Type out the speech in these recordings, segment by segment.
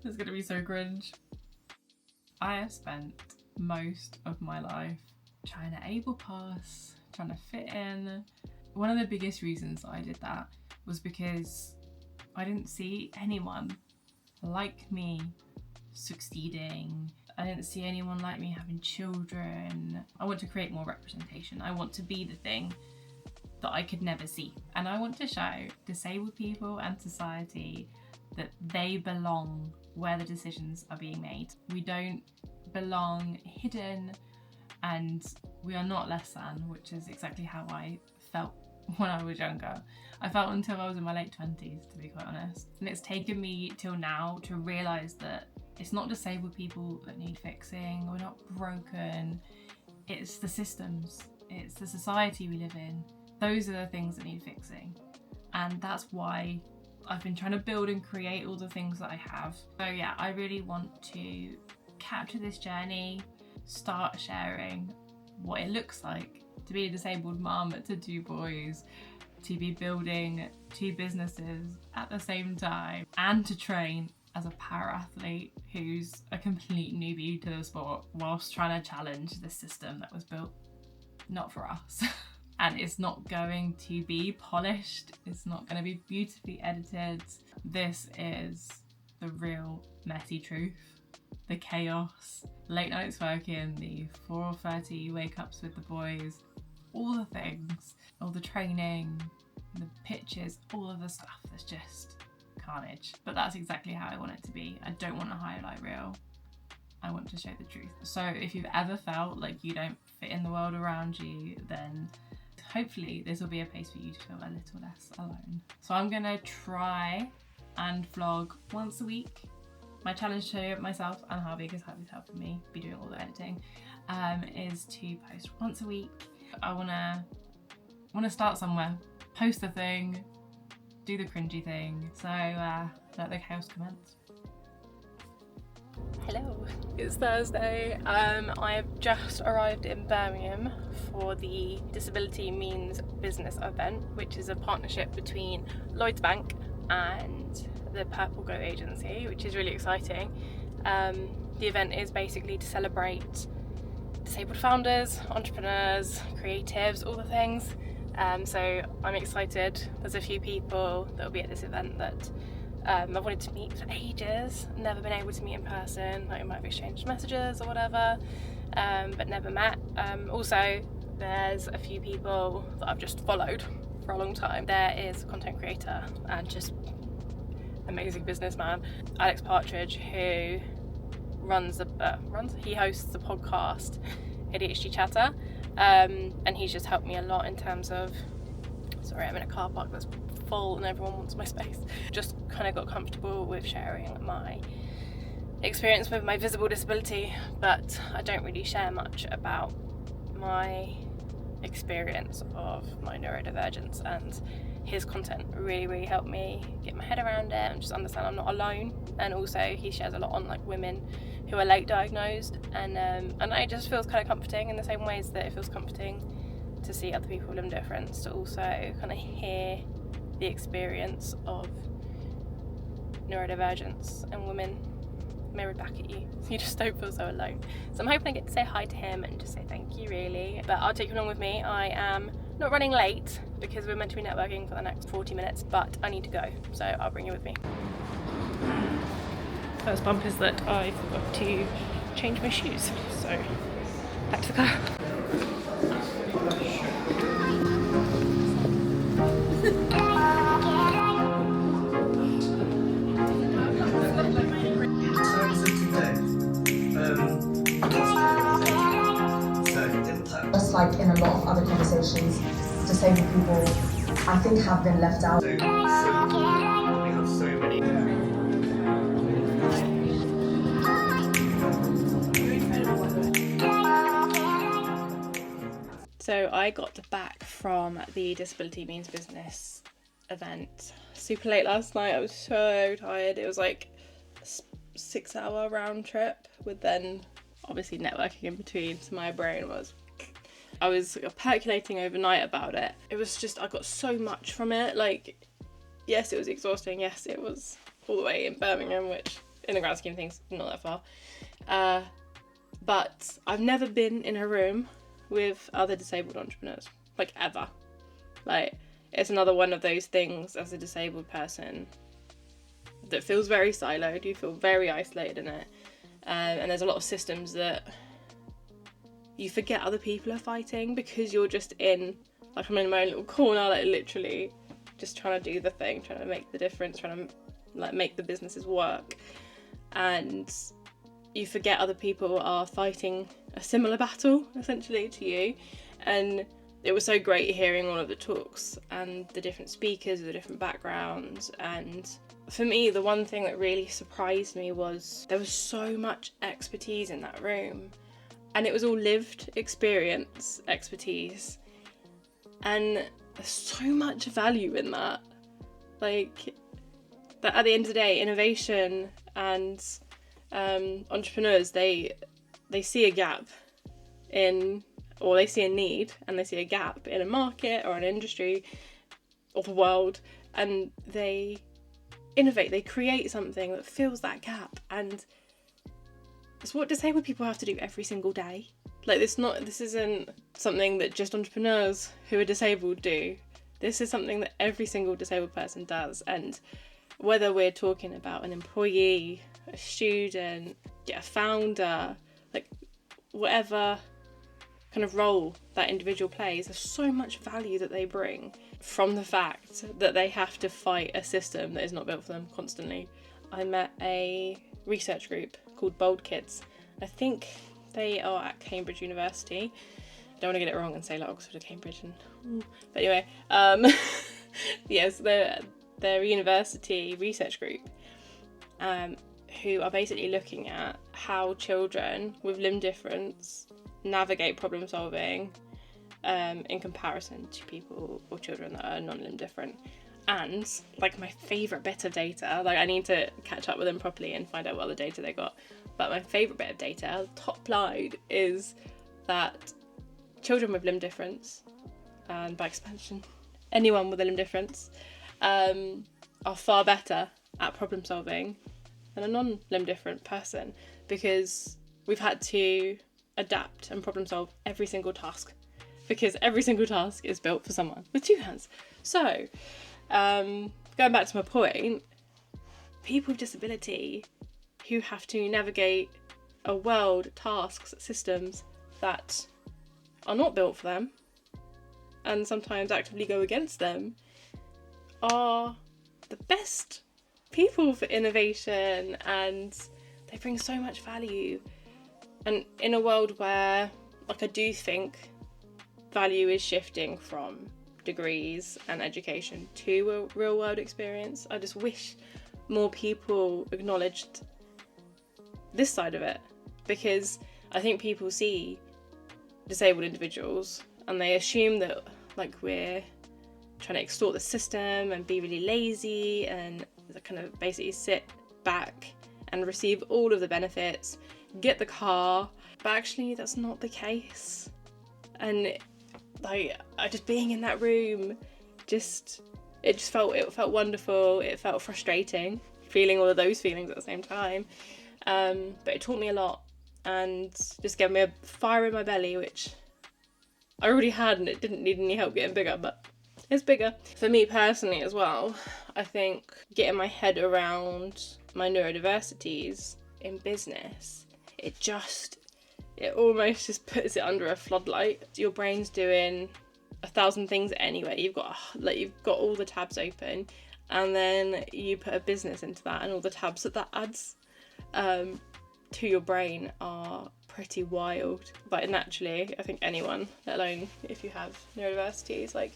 It's gonna be so cringe. I have spent most of my life trying to able pass, trying to fit in. One of the biggest reasons I did that was because I didn't see anyone like me succeeding. I didn't see anyone like me having children. I want to create more representation. I want to be the thing that I could never see. And I want to show disabled people and society that they belong where the decisions are being made. We don't belong hidden, and we are not less than, which is exactly how I felt when I was younger. I felt until I was in my late 20s, to be quite honest. And it's taken me till now to realise that it's not disabled people that need fixing. We're not broken. It's the systems. It's the society we live in. Those are the things that need fixing. And that's why I've been trying to build and create all the things that I have. So yeah, I really want to capture this journey, start sharing what it looks like to be a disabled mum to 2 boys, to be building 2 businesses at the same time, and to train as a para-athlete who's a complete newbie to the sport whilst trying to challenge the system that was built not for us. And it's not going to be polished, it's not going to be beautifully edited. This is the real messy truth, the chaos, late nights working, the 4:30 wake ups with the boys, all the things, all the training, the pitches, all of the stuff that's just carnage. But that's exactly how I want it to be. I don't want a highlight reel. I want to show the truth. So if you've ever felt like you don't fit in the world around you, then hopefully this will be a place for you to feel a little less alone. So I'm gonna try and vlog once a week. My challenge to myself and Harvey, because Harvey's helping me be doing all the editing, is to post once a week. I wanna start somewhere, post the thing, do the cringy thing. So let the chaos commence. Hello, it's Thursday. I have just arrived in Birmingham for the Disability Means Business event, which is a partnership between Lloyds Bank and the Purple Go agency, which is really exciting. The event is basically to celebrate disabled founders, entrepreneurs, creatives, all the things. So I'm excited. There's a few people that will be at this event that I've wanted to meet for ages, never been able to meet in person. Like, we might have exchanged messages or whatever, but never met. Also, there's a few people that I've just followed for a long time. There is a content creator and just amazing businessman, Alex Partridge, who he hosts the podcast ADHD Chatter, and he's just helped me a lot in terms of, sorry, I'm in a car park that's full and everyone wants my space. Just kind of got comfortable with sharing my experience with my visible disability, but I don't really share much about my experience of my neurodivergence, and his content really helped me get my head around it and just understand I'm not alone. And also he shares a lot on like women who are late diagnosed, and it just feels kind of comforting in the same ways that it feels comforting to see other people live difference, to also kind of hear the experience of neurodivergence and women mirrored back at you, so you just don't feel so alone. So I'm hoping I get to say hi to him and just say thank you, really. But I'll take you along with me. I am not running late because we're meant to be networking for the next 40 minutes, but I need to go, so I'll bring you with me. First bump is that I forgot to change my shoes, so back to the car. Just like in a lot of other conversations, disabled people, I think, have been left out. So I got back from the Disability Means Business event super late last night. I was so tired. It was like a 6-hour round trip with then obviously networking in between, so my brain was, I was percolating overnight about it. It was just, I got so much from it. Like, yes, it was exhausting. Yes, it was all the way in Birmingham, which in the grand scheme of things, not that far. But I've never been in a room with other disabled entrepreneurs, like ever. Like, it's another one of those things as a disabled person that feels very siloed. You feel very isolated in it. And there's a lot of systems that you forget other people are fighting because you're just in, like, I'm in my own little corner, like literally just trying to do the thing, trying to make the difference, trying to like make the businesses work. And you forget other people are fighting a similar battle essentially to you. And it was so great hearing all of the talks and the different speakers with the different backgrounds. And for me, the one thing that really surprised me was there was so much expertise in that room, and it was all lived experience expertise, and there's so much value in that. Like, that at the end of the day, innovation and entrepreneurs, they see a gap in, or they see a need and they see a gap in a market or an industry or the world, and they innovate, they create something that fills that gap. And it's what disabled people have to do every single day. Like, this isn't something that just entrepreneurs who are disabled do. This is something that every single disabled person does. And whether we're talking about an employee, a student, a founder, like whatever kind of role that individual plays, there's so much value that they bring from the fact that they have to fight a system that is not built for them constantly. I met a research group called Bold Kids. I think they are at Cambridge University. I don't want to get it wrong and say like Oxford or Cambridge. But anyway, yes, they're a university research group who are basically looking at how children with limb difference navigate problem solving in comparison to people or children that are non-limb different. And like, my favourite bit of data, like I need to catch up with them properly and find out what other data they got, but my favourite bit of data, top line, is that children with limb difference, and by expansion anyone with a limb difference, are far better at problem solving than a non-limb different person, because we've had to adapt and problem solve every single task, because every single task is built for someone with two hands. So going back to my point, people with disability who have to navigate a world, tasks, systems that are not built for them and sometimes actively go against them, are the best people for innovation, and they bring so much value. And in a world where, like, I do think value is shifting from degrees and education to a real world experience, I just wish more people acknowledged this side of it, because I think people see disabled individuals and they assume that like we're trying to extort the system and be really lazy and kind of basically sit back and receive all of the benefits, get the car, but actually that's not the case. And like, I just being in that room, it felt wonderful. It felt frustrating, feeling all of those feelings at the same time, but it taught me a lot and just gave me a fire in my belly, which I already had, and it didn't need any help getting bigger, but it's bigger. For me personally as well, I think getting my head around my neurodiversities in business, it almost just puts it under a floodlight. Your brain's doing 1,000 things anyway. You've got all the tabs open, and then you put a business into that, and all the tabs that adds to your brain are pretty wild. Like, naturally, I think anyone, let alone if you have neurodiversities, like,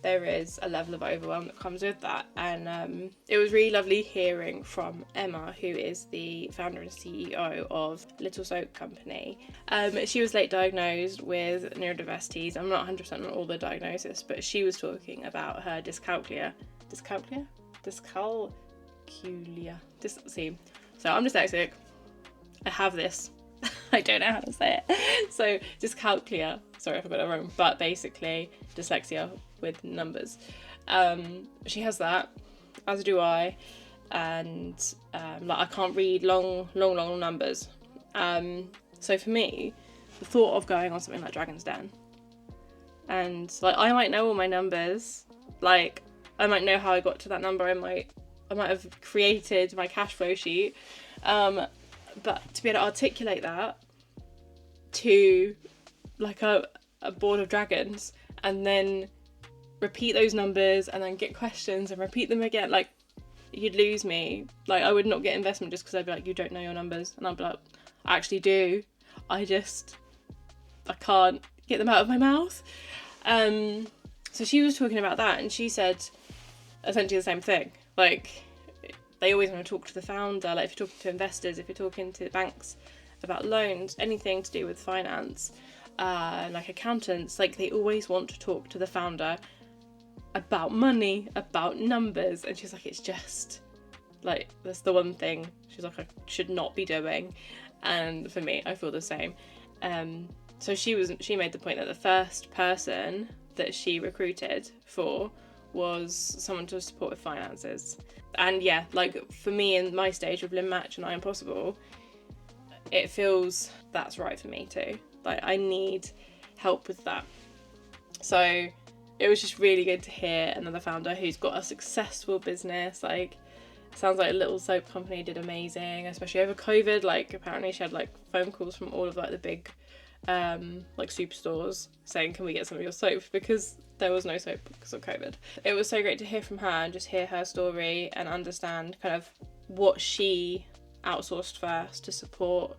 there is a level of overwhelm that comes with that. And it was really lovely hearing from Emma, who is the founder and CEO of Little Soap Company. She was late diagnosed with neurodiversities. I'm not 100% on all the diagnosis, but she was talking about her dyscalculia. See, so I'm dyslexic. I have this. I don't know how to say it. So dyscalculia, sorry if I got it wrong, but basically dyslexia with numbers. She has that, as do I, and like I can't read long numbers. So for me, the thought of going on something like Dragon's Den, and like I might know all my numbers, like I might know how I got to that number, I might have created my cash flow sheet, but to be able to articulate that to like a board of dragons and then repeat those numbers and then get questions and repeat them again, like you'd lose me. Like I would not get investment just because I'd be like, you don't know your numbers, and I'd be like, I actually do, I can't get them out of my mouth. So she was talking about that, and she said essentially the same thing. Like they always want to talk to the founder, like if you're talking to investors, if you're talking to banks about loans, anything to do with finance, like accountants, like they always want to talk to the founder about money, about numbers. And she's like, it's just like, that's the one thing she's like I should not be doing. And for me, I feel the same. So she made the point that the first person that she recruited for was someone to support with finances. And yeah, like for me in my stage with Limb Match and I Am Possible, it feels that's right for me too. Like I need help with that. So it was just really good to hear another founder who's got a successful business. Like sounds like a little soap company did amazing, especially over COVID. Like apparently she had like phone calls from all of like the big like superstores saying, can we get some of your soap, because there was no soap because of COVID. It was so great to hear from her and just hear her story and understand kind of what she outsourced first to support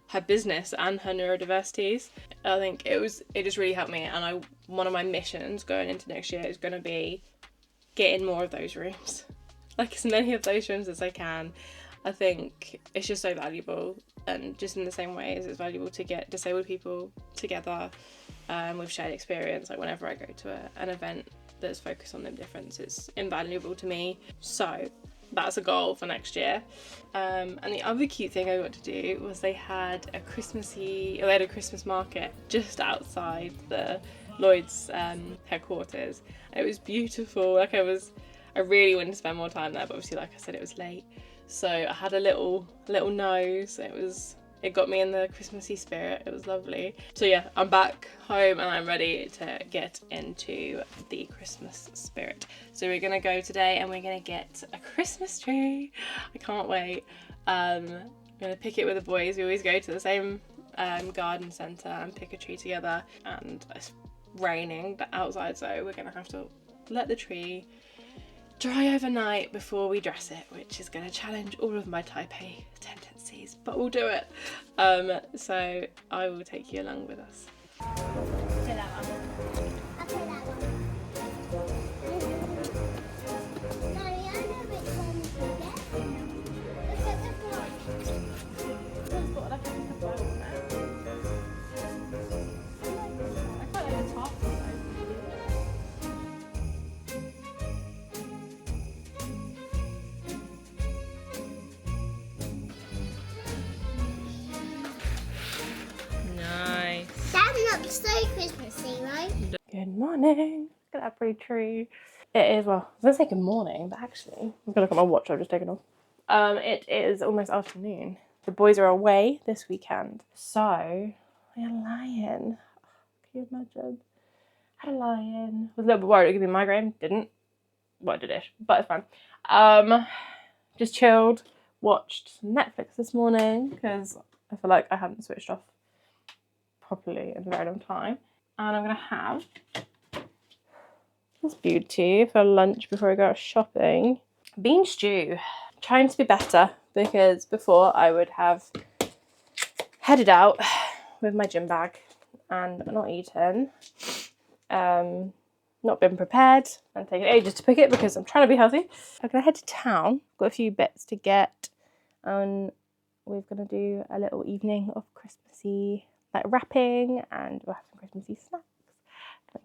her business and her neurodiversities. I think it just really helped me, and one of my missions going into next year is going to be get in more of those rooms, like as many of those rooms as I can. I think it's just so valuable, and just in the same way as it's valuable to get disabled people together with shared experience. Like whenever I go to an event that's focused on limb difference, it's invaluable to me. So that's a goal for next year. And the other cute thing I got to do was they had a Christmas market just outside the Lloyd's headquarters. It was beautiful. Like I really wanted to spend more time there, but obviously, like I said, it was late. So I had a little nose. It got me in the Christmassy spirit. It was lovely. So yeah, I'm back home and I'm ready to get into the Christmas spirit. So we're gonna go today and we're gonna get a Christmas tree. I can't wait. I'm gonna pick it with the boys. We always go to the same garden centre and pick a tree together, and it's raining outside, so we're gonna have to let the tree dry overnight before we dress it, which is going to challenge all of my type A tendencies, but we'll do it. So I will take you along with us. So Christmassy, right? Good morning. Look at that pretty tree. It is, well, I was going to say good morning, but actually, I'm going to look at my watch I've just taken off. It is almost afternoon. The boys are away this weekend, so we're lying. Can you imagine? Had a lion. Was a little bit worried it would give me a migraine. Didn't. Well, I did it, but it's fine. Just chilled. Watched Netflix this morning because I feel like I haven't switched off properly in a very long time. And I'm going to have this beauty for lunch before I go out shopping. Bean stew. Trying to be better, because before I would have headed out with my gym bag and not eaten. Not been prepared and taken ages to pick it because I'm trying to be healthy. I'm going to head to town. Got a few bits to get, and we're going to do a little evening of Christmassy like wrapping, and we'll have some Christmassy snacks.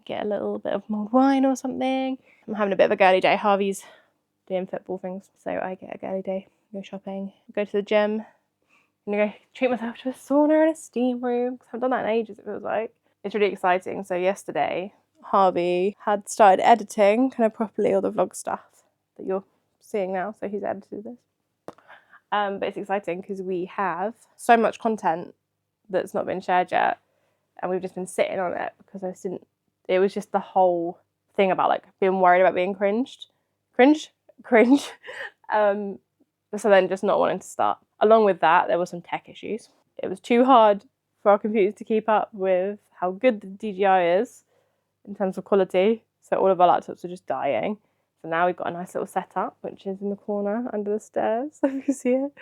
Get a little bit of mulled wine or something. I'm having a bit of a girly day. Harvey's doing football things, so I get a girly day. Go shopping, go to the gym. I'm gonna go treat myself to a sauna and a steam room because I haven't done that in ages, it feels like. It's really exciting. So yesterday, Harvey had started editing kind of properly all the vlog stuff that you're seeing now, so he's edited this. But it's exciting because we have so much content that's not been shared yet, and we've just been sitting on it because it was just the whole thing about like being worried about being cringe. So then just not wanting to start. Along with that, there were some tech issues. It was too hard for our computers to keep up with how good the DJI is in terms of quality. So all of our laptops are just dying. So now we've got a nice little setup, which is in the corner under the stairs, if you can see it.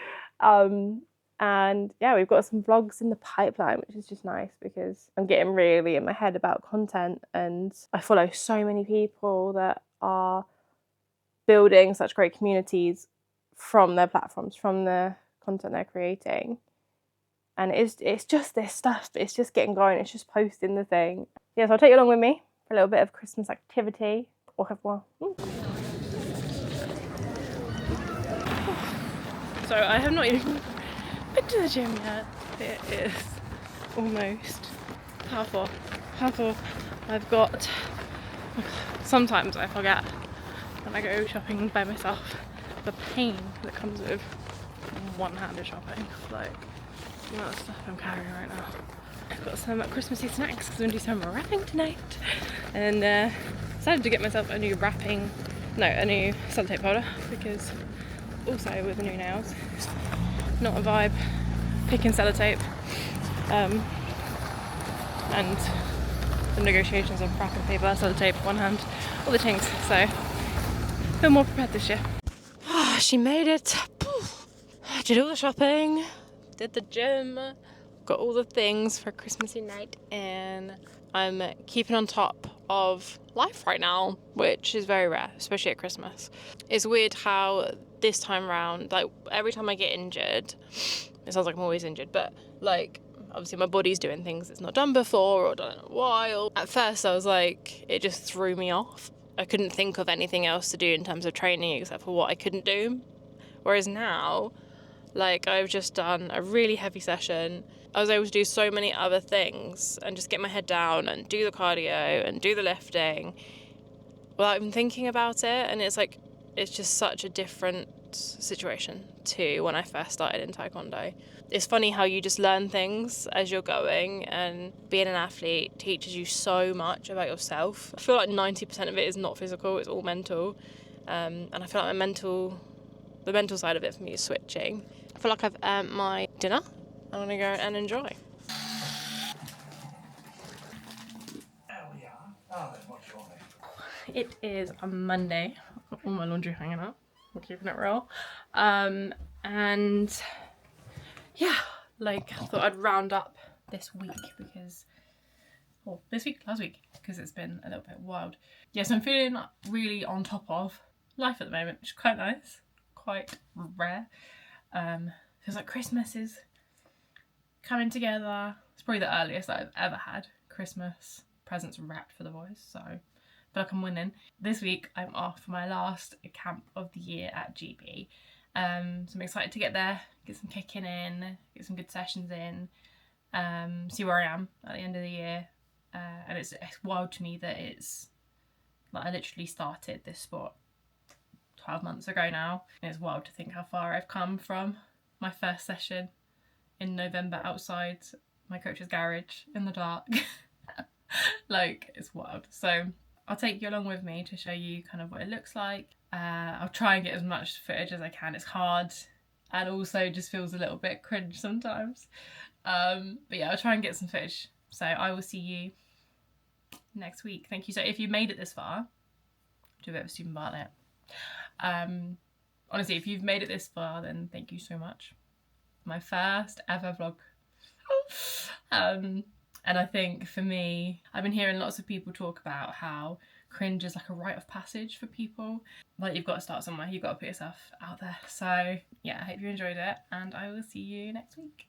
And yeah, we've got some vlogs in the pipeline, which is just nice because I'm getting really in my head about content, and I follow so many people that are building such great communities from their platforms, from the content they're creating. And it's just this stuff, it's just getting going, it's just posting the thing. Yeah, so I'll take you along with me for a little bit of Christmas activity. Au revoir. So I have not even been to the gym yet. It is almost 4:30. I've got, sometimes I forget when I go shopping by myself the pain that comes with one-handed shopping. Like the amount of stuff I'm carrying right now. I've got some Christmassy snacks because I'm going to do some wrapping tonight, and decided to get myself a new sellotape holder because also with the new nails, it's not a vibe picking sellotape, and the negotiations of wrapping paper, sellotape, one hand, all the things. So I feel more prepared this year. She made it. Did all the shopping, did the gym, got all the things for Christmassy night, and I'm keeping on top of life right now, which is very rare, especially at Christmas. It's weird how this time round, like every time I get injured, it sounds like I'm always injured, but like obviously my body's doing things it's not done before or done in a while. At first I was like, it just threw me off. I couldn't think of anything else to do in terms of training except for what I couldn't do. Whereas now, like I've just done a really heavy session. I was able to do so many other things and just get my head down and do the cardio and do the lifting without even thinking about it. And it's like, it's just such a different situation to when I first started in Taekwondo. It's funny how you just learn things as you're going, and being an athlete teaches you so much about yourself. I feel like 90% of it is not physical, it's all mental. And I feel like the mental side of it for me is switching. I feel like I've earned my dinner. I'm going to go and enjoy. It is a Monday. I've got all my laundry hanging up. We're keeping it real. And yeah, like I thought I'd round up this week because, well, last week, because it's been a little bit wild. Yeah, so I'm feeling really on top of life at the moment, which is quite nice, quite rare. Feels like Christmas is coming together. It's probably the earliest that I've ever had Christmas presents wrapped for the boys, so I feel like I'm winning. This week I'm off for my last camp of the year at GB. So I'm excited to get there, get some kicking in, get some good sessions in, see where I am at the end of the year. And it's wild to me that it's like I literally started this sport 12 months ago now. And it's wild to think how far I've come from my first session in November outside my coach's garage in the dark. Like, it's wild. So I'll take you along with me to show you kind of what it looks like. I'll try and get as much footage as I can. It's hard and also just feels a little bit cringe sometimes. But yeah, I'll try and get some footage. So I will see you next week. Thank you. So if you made it this far, do a bit of Stephen Bartlett. Honestly, if you've made it this far, then thank you so much. My first ever vlog. And I think for me, I've been hearing lots of people talk about how cringe is like a rite of passage for people. Like, you've got to start somewhere, you've got to put yourself out there. So yeah, I hope you enjoyed it, and I will see you next week.